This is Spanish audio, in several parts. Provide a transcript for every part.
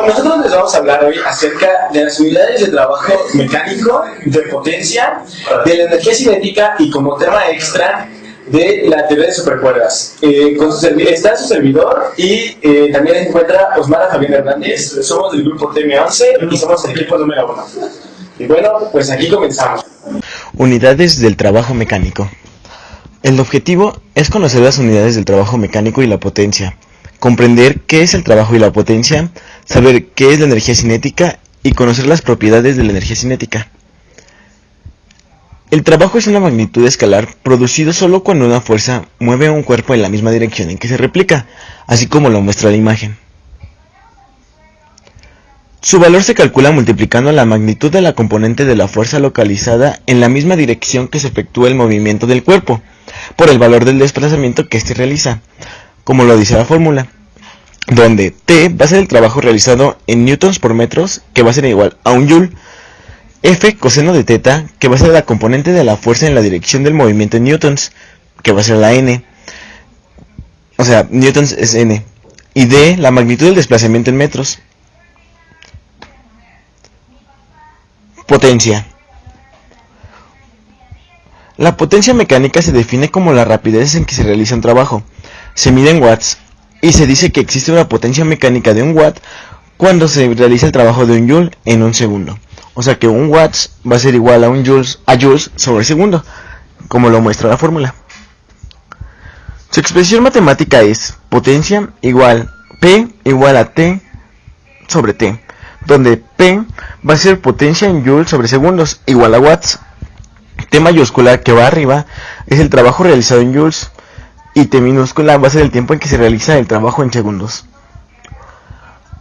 nosotros les vamos a hablar hoy acerca de las unidades de trabajo mecánico, de potencia, de la energía cinética y como tema extra de la teoría de supercuerdas. Está su servidor y también se encuentra Osmara Fabián Hernández. Somos del grupo TM11 y somos el equipo número 1. Y bueno, pues aquí comenzamos. Unidades del trabajo mecánico. El objetivo es conocer las unidades del trabajo mecánico y la potencia, comprender qué es el trabajo y la potencia, saber qué es la energía cinética y conocer las propiedades de la energía cinética. El trabajo es una magnitud escalar producido solo cuando una fuerza mueve un cuerpo en la misma dirección en que se replica, así como lo muestra la imagen. Su valor se calcula multiplicando la magnitud de la componente de la fuerza localizada en la misma dirección que se efectúa el movimiento del cuerpo, por el valor del desplazamiento que éste realiza, como lo dice la fórmula, donde T va a ser el trabajo realizado en newtons por metros, que va a ser igual a un joule, F coseno de teta, que va a ser la componente de la fuerza en la dirección del movimiento en newtons, que va a ser la N, o sea, newtons es N, y D, la magnitud del desplazamiento en metros. Potencia. La potencia mecánica se define como la rapidez en que se realiza un trabajo. Se mide en watts, y se dice que existe una potencia mecánica de 1 watt cuando se realiza el trabajo de un joule en un segundo. O sea que 1 watts va a ser igual a joules sobre segundo, como lo muestra la fórmula. Su expresión matemática es potencia igual P igual a T sobre T, donde P va a ser potencia en joules sobre segundos igual a watts. T mayúscula, que va arriba, es el trabajo realizado en joules, y T minúscula va a ser el tiempo en que se realiza el trabajo en segundos.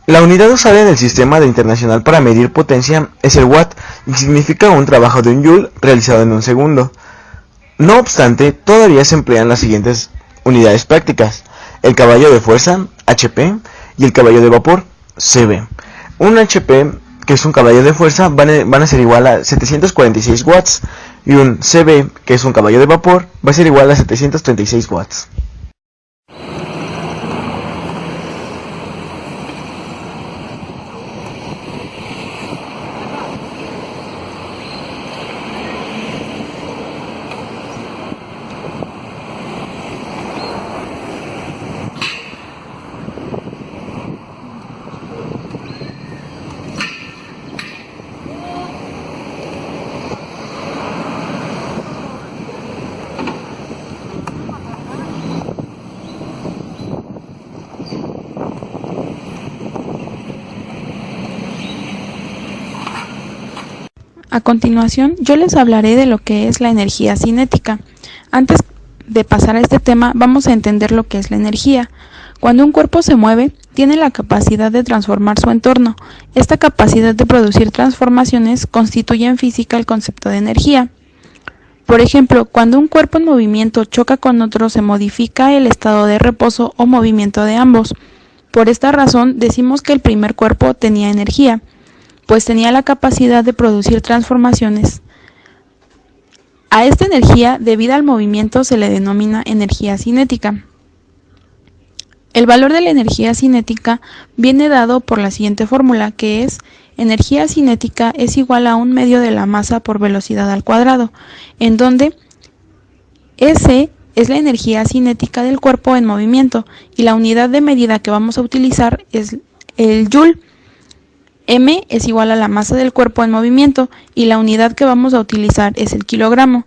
La unidad usada en el sistema internacional para medir potencia es el watt y significa un trabajo de un joule realizado en un segundo. No obstante, todavía se emplean las siguientes unidades prácticas: el caballo de fuerza, HP, y el caballo de vapor, CB. Un HP, que es un caballo de fuerza, van a ser igual a 746 watts, y un CB, que es un caballo de vapor, va a ser igual a 736 watts. A continuación, yo les hablaré de lo que es la energía cinética. Antes de pasar a este tema, vamos a entender lo que es la energía. Cuando un cuerpo se mueve, tiene la capacidad de transformar su entorno. Esta capacidad de producir transformaciones constituye en física el concepto de energía. Por ejemplo, cuando un cuerpo en movimiento choca con otro, se modifica el estado de reposo o movimiento de ambos. Por esta razón, decimos que el primer cuerpo tenía energía, pues tenía la capacidad de producir transformaciones. A esta energía, debida al movimiento, se le denomina energía cinética. El valor de la energía cinética viene dado por la siguiente fórmula, que es: energía cinética es igual a 1/2 de la masa por velocidad al cuadrado, en donde S es la energía cinética del cuerpo en movimiento, y la unidad de medida que vamos a utilizar es el joule. M es igual a la masa del cuerpo en movimiento, y la unidad que vamos a utilizar es el kilogramo,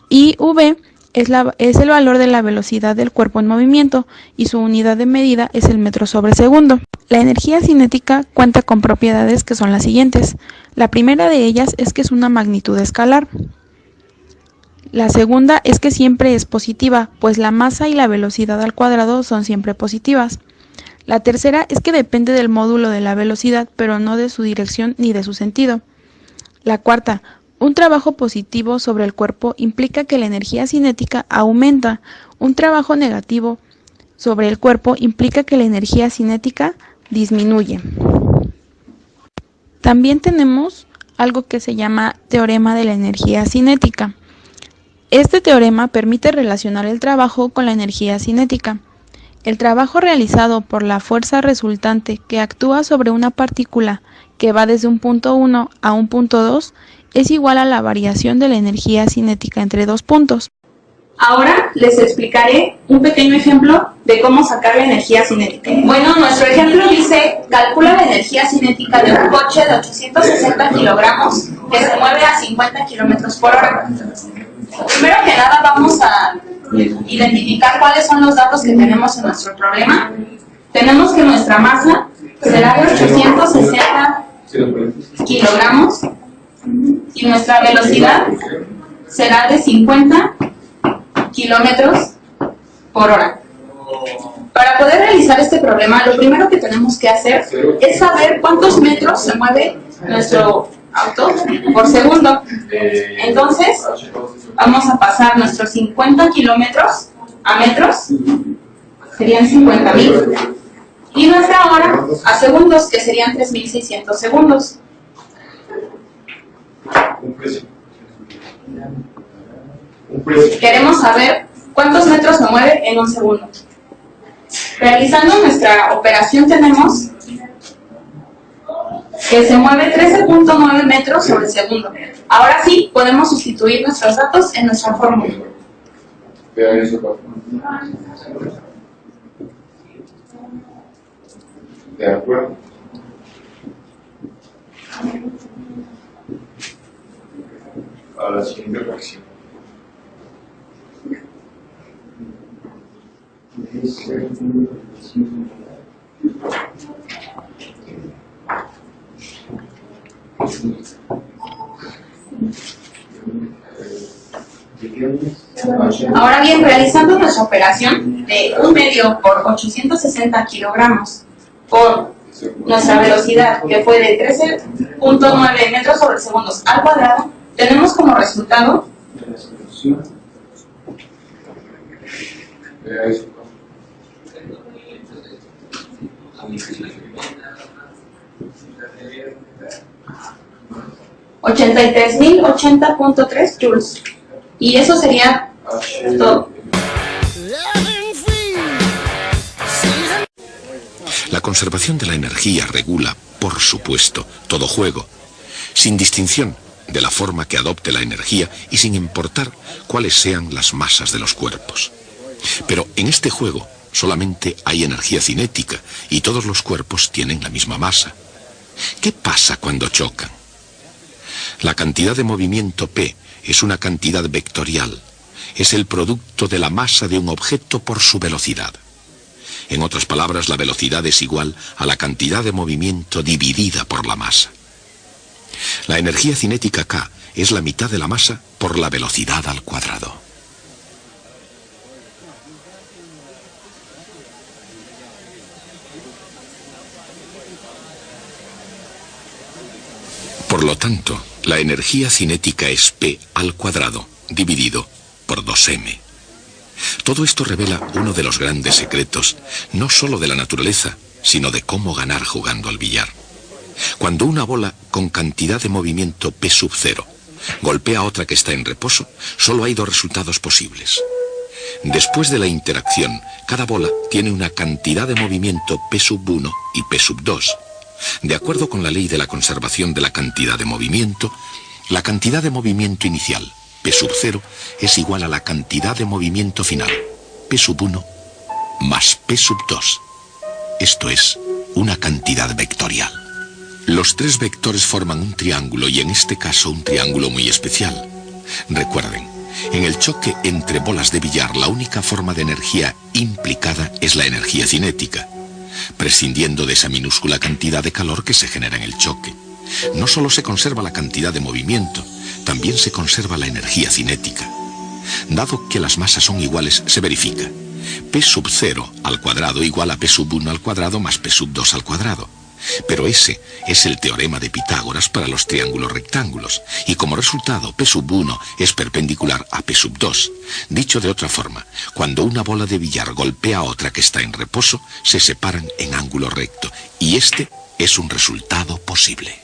y V es el valor de la velocidad del cuerpo en movimiento, y su unidad de medida es el metro sobre segundo. La energía cinética cuenta con propiedades que son las siguientes. La primera de ellas es que es una magnitud escalar. La segunda es que siempre es positiva, pues la masa y la velocidad al cuadrado son siempre positivas. La tercera es que depende del módulo de la velocidad, pero no de su dirección ni de su sentido. La cuarta, un trabajo positivo sobre el cuerpo implica que la energía cinética aumenta. Un trabajo negativo sobre el cuerpo implica que la energía cinética disminuye. También tenemos algo que se llama teorema de la energía cinética. Este teorema permite relacionar el trabajo con la energía cinética. El trabajo realizado por la fuerza resultante que actúa sobre una partícula que va desde un punto 1 a un punto 2 es igual a la variación de la energía cinética entre dos puntos. Ahora les explicaré un pequeño ejemplo de cómo sacar la energía cinética. Bueno, nuestro ejemplo dice, calcula la energía cinética de un coche de 860 kilogramos que se mueve a 50 kilómetros por hora. Primero que nada vamos a identificar cuáles son los datos que tenemos en nuestro problema. Tenemos que nuestra masa será de 860 kilogramos y nuestra velocidad será de 50 kilómetros por hora. Para poder realizar este problema, lo primero que tenemos que hacer es saber cuántos metros se mueve nuestro auto por segundo. Entonces, vamos a pasar nuestros 50 kilómetros a metros, serían 50.000, y nuestra hora a segundos, que serían 3.600 segundos. Queremos saber cuántos metros se mueve en un segundo. Realizando nuestra operación tenemos que se mueve 13.9 metros sobre segundo. Ahora sí, podemos sustituir nuestros datos en nuestra fórmula. De acuerdo. A la siguiente fracción. Ahora bien, realizando nuestra operación de 1 medio por 860 kilogramos por nuestra velocidad, que fue de 13.9 metros sobre segundos al cuadrado, tenemos como resultado $83.080.3 joules. Y eso sería todo. La conservación de la energía regula, por supuesto, todo juego, sin distinción de la forma que adopte la energía y sin importar cuáles sean las masas de los cuerpos. Pero en este juego solamente hay energía cinética y todos los cuerpos tienen la misma masa. ¿Qué pasa cuando chocan? La cantidad de movimiento P es una cantidad vectorial. Es el producto de la masa de un objeto por su velocidad. En otras palabras, la velocidad es igual a la cantidad de movimiento dividida por la masa. La energía cinética K es la mitad de la masa por la velocidad al cuadrado. Por lo tanto, la energía cinética es P al cuadrado dividido por 2m. Todo esto revela uno de los grandes secretos, no solo de la naturaleza, sino de cómo ganar jugando al billar. Cuando una bola con cantidad de movimiento P sub 0 golpea a otra que está en reposo, solo hay dos resultados posibles. Después de la interacción, cada bola tiene una cantidad de movimiento P sub 1 y P sub 2. De acuerdo con la ley de la conservación de la cantidad de movimiento, la cantidad de movimiento inicial, P sub 0, es igual a la cantidad de movimiento final, P sub 1, más P sub 2. Esto es una cantidad vectorial. Los tres vectores forman un triángulo y en este caso un triángulo muy especial. Recuerden, en el choque entre bolas de billar la única forma de energía implicada es la energía cinética, prescindiendo de esa minúscula cantidad de calor que se genera en el choque. No solo se conserva la cantidad de movimiento, también se conserva la energía cinética. Dado que las masas son iguales, se verifica P sub 0 al cuadrado igual a P sub 1 al cuadrado más P sub 2 al cuadrado. Pero ese es el teorema de Pitágoras para los triángulos rectángulos, y como resultado P sub 1 es perpendicular a P sub 2. Dicho de otra forma, cuando una bola de billar golpea a otra que está en reposo, se separan en ángulo recto, y este es un resultado posible.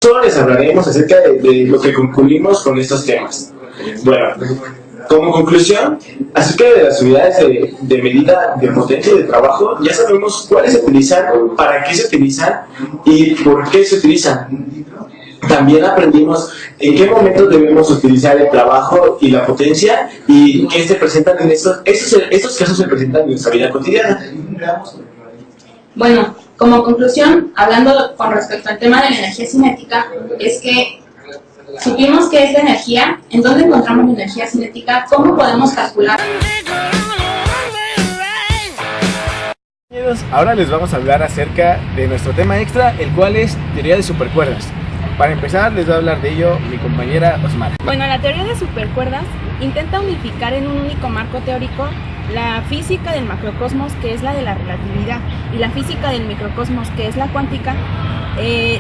Solo les hablaremos acerca de lo que concluimos con estos temas. Bueno, Como conclusión, acerca de las unidades de medida de potencia y de trabajo, ya sabemos cuáles se utilizan, para qué se utilizan y por qué se utilizan. También aprendimos en qué momentos debemos utilizar el trabajo y la potencia y qué se presentan en estos casos se presentan en nuestra vida cotidiana. Bueno, como conclusión, hablando con respecto al tema de la energía cinética, es que supimos qué es la energía, en dónde encontramos la energía cinética, cómo podemos calcular. Ahora les vamos a hablar acerca de nuestro tema extra, el cual es teoría de supercuerdas. Para empezar, les va a hablar de ello mi compañera Osmar. Bueno, la teoría de supercuerdas intenta unificar en un único marco teórico la física del macrocosmos, que es la de la relatividad, y la física del microcosmos, que es la cuántica,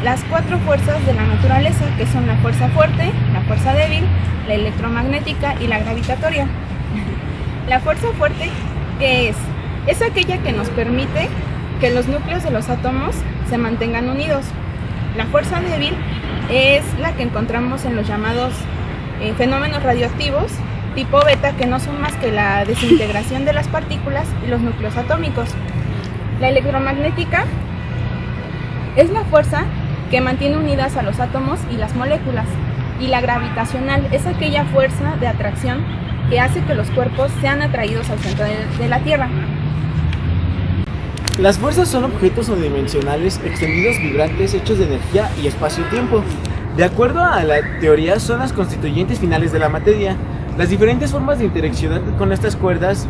las cuatro fuerzas de la naturaleza, que son la fuerza fuerte, la fuerza débil, la electromagnética y la gravitatoria. La fuerza fuerte, ¿qué es? Es aquella que nos permite que los núcleos de los átomos se mantengan unidos. La fuerza débil es la que encontramos en los llamados fenómenos radioactivos tipo beta, que no son más que la desintegración de las partículas y los núcleos atómicos. La electromagnética es la fuerza que mantiene unidas a los átomos y las moléculas. Y la gravitacional es aquella fuerza de atracción que hace que los cuerpos sean atraídos al centro de la Tierra. Las fuerzas son objetos unidimensionales extendidos vibrantes hechos de energía y espacio-tiempo. De acuerdo a la teoría, son las constituyentes finales de la materia. Las diferentes formas de interaccionar con estas cuerdas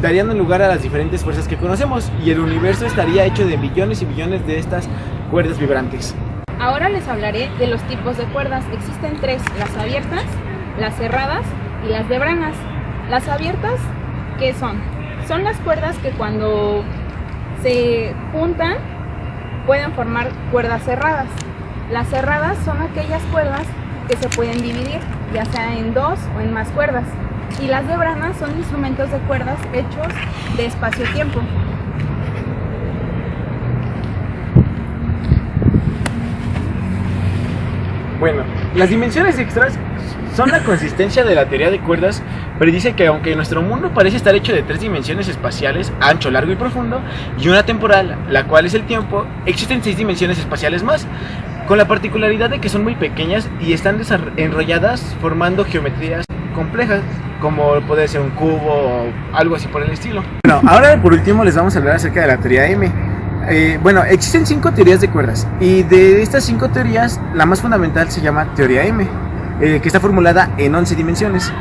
darían lugar a las diferentes fuerzas que conocemos, y el universo estaría hecho de billones y billones de estas cuerdas vibrantes. Ahora les hablaré de los tipos de cuerdas. Existen tres: las abiertas, las cerradas y las de branas. Las abiertas, ¿qué son? Son las cuerdas que cuando se juntan pueden formar cuerdas cerradas. Las cerradas son aquellas cuerdas que se pueden dividir, ya sea en dos o en más cuerdas. Y las de branas son instrumentos de cuerdas hechos de espacio-tiempo. Bueno, las dimensiones extras son la consistencia de la teoría de cuerdas, pero dice que aunque nuestro mundo parece estar hecho de tres dimensiones espaciales, ancho, largo y profundo, y una temporal, la cual es el tiempo, existen 6 dimensiones espaciales más, con la particularidad de que son muy pequeñas y están enrolladas formando geometrías complejas, como puede ser un cubo o algo así por el estilo. Bueno, ahora por último les vamos a hablar acerca de la teoría M. Bueno, existen 5 teorías de cuerdas, y de estas 5 teorías, la más fundamental se llama teoría M, que está formulada en 11 dimensiones.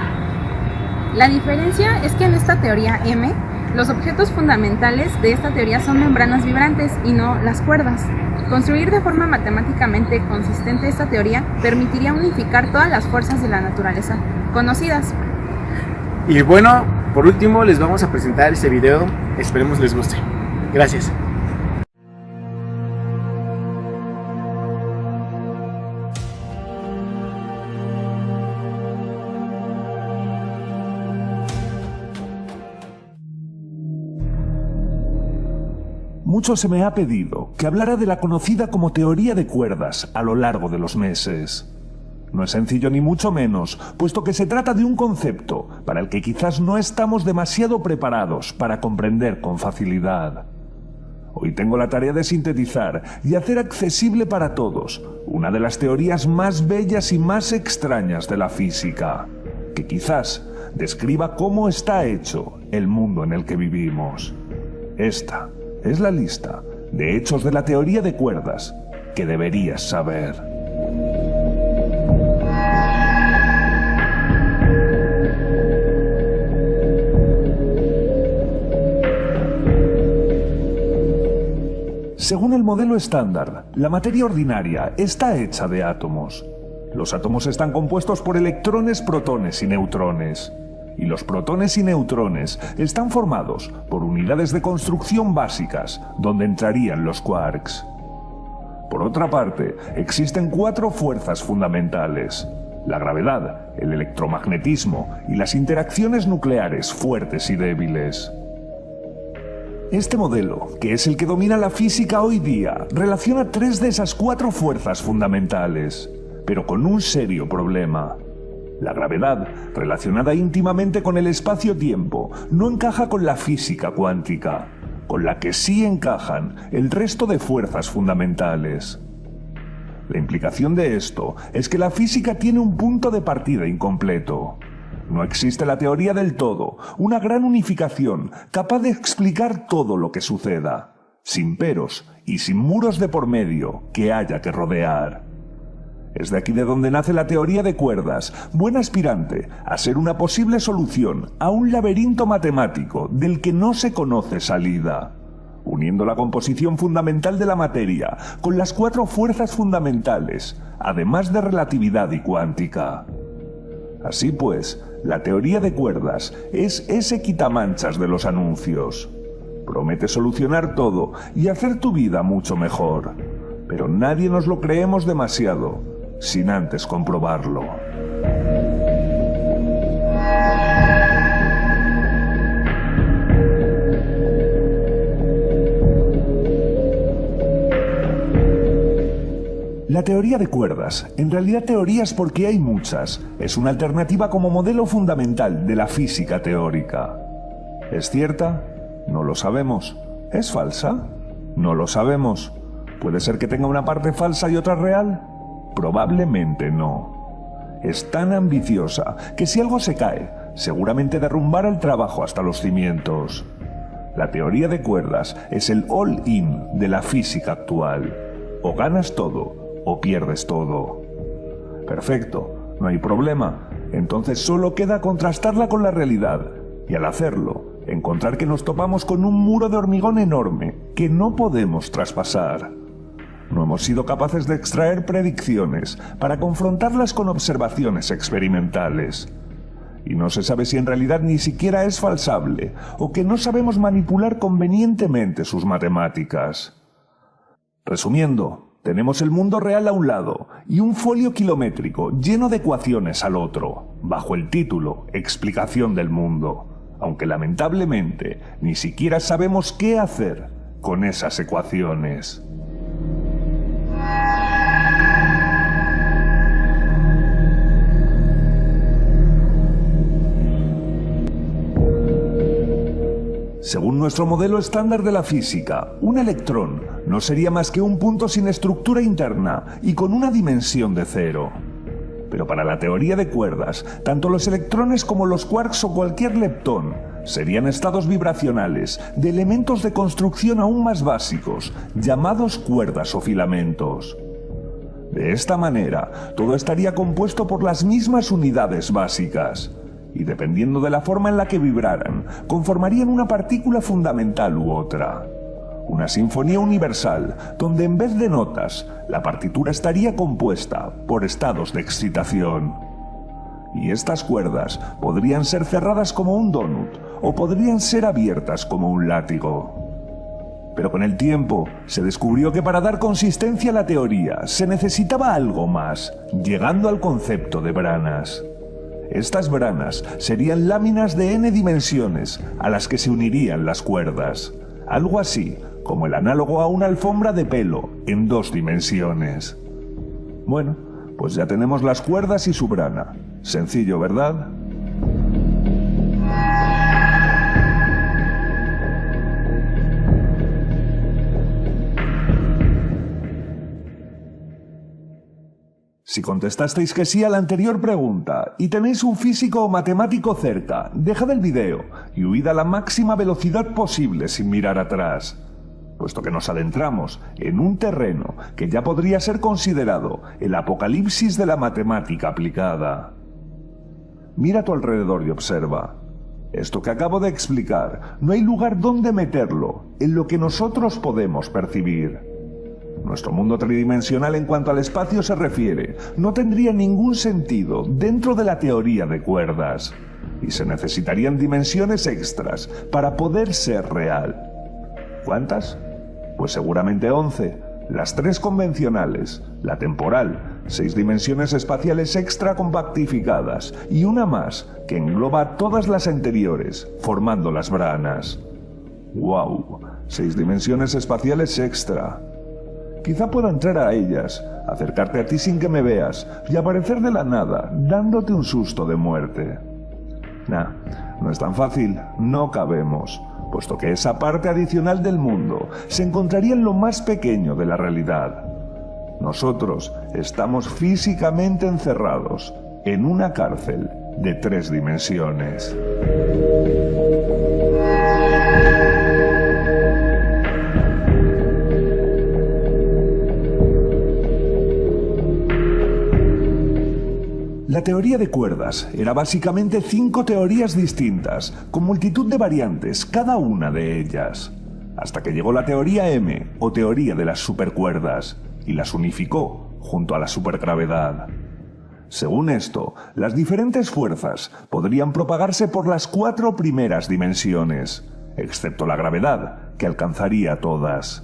La diferencia es que en esta teoría M, los objetos fundamentales de esta teoría son membranas vibrantes y no las cuerdas. Construir de forma matemáticamente consistente esta teoría permitiría unificar todas las fuerzas de la naturaleza conocidas. Y bueno, por último les vamos a presentar este video, esperemos les guste. Gracias. Mucho se me ha pedido que hablara de la conocida como teoría de cuerdas a lo largo de los meses. No es sencillo ni mucho menos, puesto que se trata de un concepto para el que quizás no estamos demasiado preparados para comprender con facilidad. Hoy tengo la tarea de sintetizar y hacer accesible para todos una de las teorías más bellas y más extrañas de la física, que quizás describa cómo está hecho el mundo en el que vivimos. Esta es la lista de hechos de la teoría de cuerdas que deberías saber. Según el modelo estándar, la materia ordinaria está hecha de átomos. Los átomos están compuestos por electrones, protones y neutrones. Y los protones y neutrones están formados por unidades de construcción básicas, donde entrarían los quarks. Por otra parte, existen 4 fuerzas fundamentales: la gravedad, el electromagnetismo y las interacciones nucleares fuertes y débiles. Este modelo, que es el que domina la física hoy día, relaciona 3 de esas 4 fuerzas fundamentales, pero con un serio problema. La gravedad, relacionada íntimamente con el espacio-tiempo, no encaja con la física cuántica, con la que sí encajan el resto de fuerzas fundamentales. La implicación de esto es que la física tiene un punto de partida incompleto. No existe la teoría del todo, una gran unificación capaz de explicar todo lo que suceda, sin peros y sin muros de por medio que haya que rodear. Es de aquí de donde nace la teoría de cuerdas, buen aspirante a ser una posible solución a un laberinto matemático del que no se conoce salida, uniendo la composición fundamental de la materia con las 4 fuerzas fundamentales, además de relatividad y cuántica. Así pues, la teoría de cuerdas es ese quitamanchas de los anuncios. Promete solucionar todo y hacer tu vida mucho mejor, pero nadie nos lo creemos demasiado, sin antes comprobarlo. La teoría de cuerdas, en realidad teorías porque hay muchas, es una alternativa como modelo fundamental de la física teórica. ¿Es cierta? No lo sabemos. ¿Es falsa? No lo sabemos. ¿Puede ser que tenga una parte falsa y otra real? Probablemente no. Es tan ambiciosa que si algo se cae, seguramente derrumbará el trabajo hasta los cimientos. La teoría de cuerdas es el all-in de la física actual. O ganas todo, o pierdes todo. Perfecto, no hay problema. Entonces solo queda contrastarla con la realidad, y al hacerlo, encontrar que nos topamos con un muro de hormigón enorme que no podemos traspasar. No hemos sido capaces de extraer predicciones para confrontarlas con observaciones experimentales. Y no se sabe si en realidad ni siquiera es falsable, o que no sabemos manipular convenientemente sus matemáticas. Resumiendo, tenemos el mundo real a un lado y un folio kilométrico lleno de ecuaciones al otro, bajo el título Explicación del mundo, aunque lamentablemente ni siquiera sabemos qué hacer con esas ecuaciones. Según nuestro modelo estándar de la física, un electrón no sería más que un punto sin estructura interna y con una dimensión de 0. Pero para la teoría de cuerdas, tanto los electrones como los quarks o cualquier leptón serían estados vibracionales de elementos de construcción aún más básicos, llamados cuerdas o filamentos. De esta manera, todo estaría compuesto por las mismas unidades básicas, y dependiendo de la forma en la que vibraran, conformarían una partícula fundamental u otra. Una sinfonía universal, donde en vez de notas, la partitura estaría compuesta por estados de excitación. Y estas cuerdas podrían ser cerradas como un donut, o podrían ser abiertas como un látigo. Pero con el tiempo, se descubrió que para dar consistencia a la teoría se necesitaba algo más, llegando al concepto de branas. Estas branas serían láminas de n dimensiones a las que se unirían las cuerdas, algo así como el análogo a una alfombra de pelo en 2 dimensiones. Bueno, pues ya tenemos las cuerdas y su brana. Sencillo, ¿verdad? Si contestasteis que sí a la anterior pregunta y tenéis un físico o matemático cerca, dejad el video y huid a la máxima velocidad posible sin mirar atrás, puesto que nos adentramos en un terreno que ya podría ser considerado el apocalipsis de la matemática aplicada. Mira a tu alrededor y observa. Esto que acabo de explicar, no hay lugar donde meterlo en lo que nosotros podemos percibir. Nuestro mundo tridimensional en cuanto al espacio se refiere, no tendría ningún sentido dentro de la teoría de cuerdas, y se necesitarían dimensiones extras para poder ser real. ¿Cuántas? Pues seguramente 11, las 3 convencionales, la temporal, 6 dimensiones espaciales extra compactificadas y una más que engloba todas las anteriores, formando las branas. ¡Wow! 6 dimensiones espaciales extra. Quizá pueda entrar a ellas, acercarte a ti sin que me veas y aparecer de la nada, dándote un susto de muerte. No es tan fácil, no cabemos, puesto que esa parte adicional del mundo se encontraría en lo más pequeño de la realidad. Nosotros estamos físicamente encerrados en una cárcel de 3 dimensiones. La teoría de cuerdas era básicamente 5 teorías distintas, con multitud de variantes, cada una de ellas, hasta que llegó la teoría M, o teoría de las supercuerdas, y las unificó junto a la supergravedad. Según esto, las diferentes fuerzas podrían propagarse por las 4 primeras dimensiones, excepto la gravedad, que alcanzaría todas.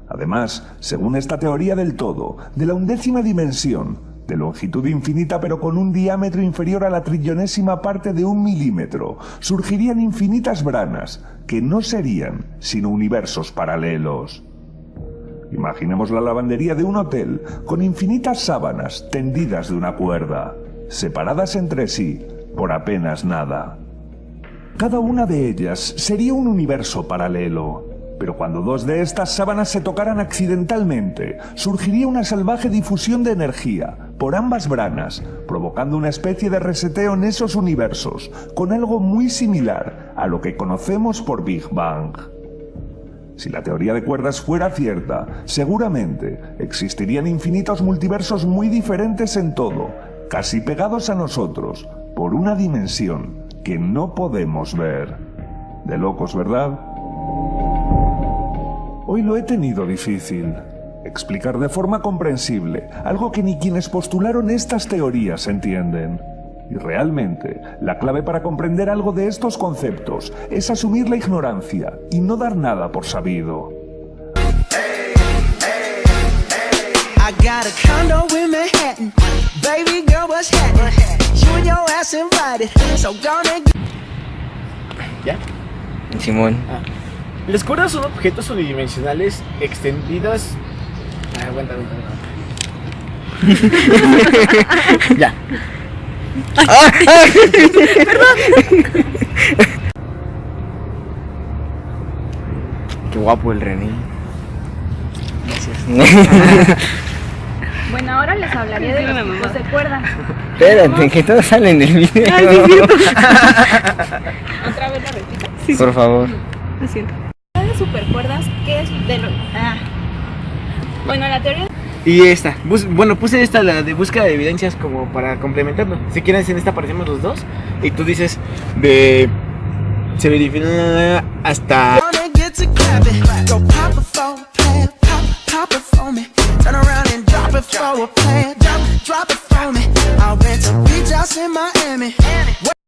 Además, según esta teoría del todo, de la 11ª dimensión, de longitud infinita pero con un diámetro inferior a la trillonésima parte de 1 milímetro, surgirían infinitas branas, que no serían sino universos paralelos. Imaginemos la lavandería de un hotel, con infinitas sábanas tendidas de una cuerda, separadas entre sí por apenas nada. Cada una de ellas sería un universo paralelo. Pero cuando 2 de estas sábanas se tocaran accidentalmente, surgiría una salvaje difusión de energía por ambas branas, provocando una especie de reseteo en esos universos, con algo muy similar a lo que conocemos por Big Bang. Si la teoría de cuerdas fuera cierta, seguramente existirían infinitos multiversos muy diferentes en todo, casi pegados a nosotros, por una dimensión que no podemos ver. De locos, ¿verdad? Hoy lo he tenido difícil. Explicar de forma comprensible algo que ni quienes postularon estas teorías entienden. Y realmente, la clave para comprender algo de estos conceptos es asumir la ignorancia y no dar nada por sabido. I got a condo in Manhattan. Baby girl, what's happening? You and your ass invited. So gonna... ¿Ya? Simón. Las cuerdas son objetos unidimensionales extendidas. Aguanta. Ya. Perdón. Qué guapo el René. Gracias. Bueno, ahora les hablaré de los tipos de cuerdas. Espérate, que todos salen del video. Ay, sí, es cierto. ¿Otra vez la repito? Sí. Por favor. Lo siento. De supercuerdas, ¿qué es de lo...? Bueno, la teoría... Y esta, bueno, puse esta, la de búsqueda de evidencias, como para complementarlo. Si quieres, en esta aparecemos los dos. Y tú dices de... se verifica hasta... Go pop a phone, pop it for me. Turn around and drop it for a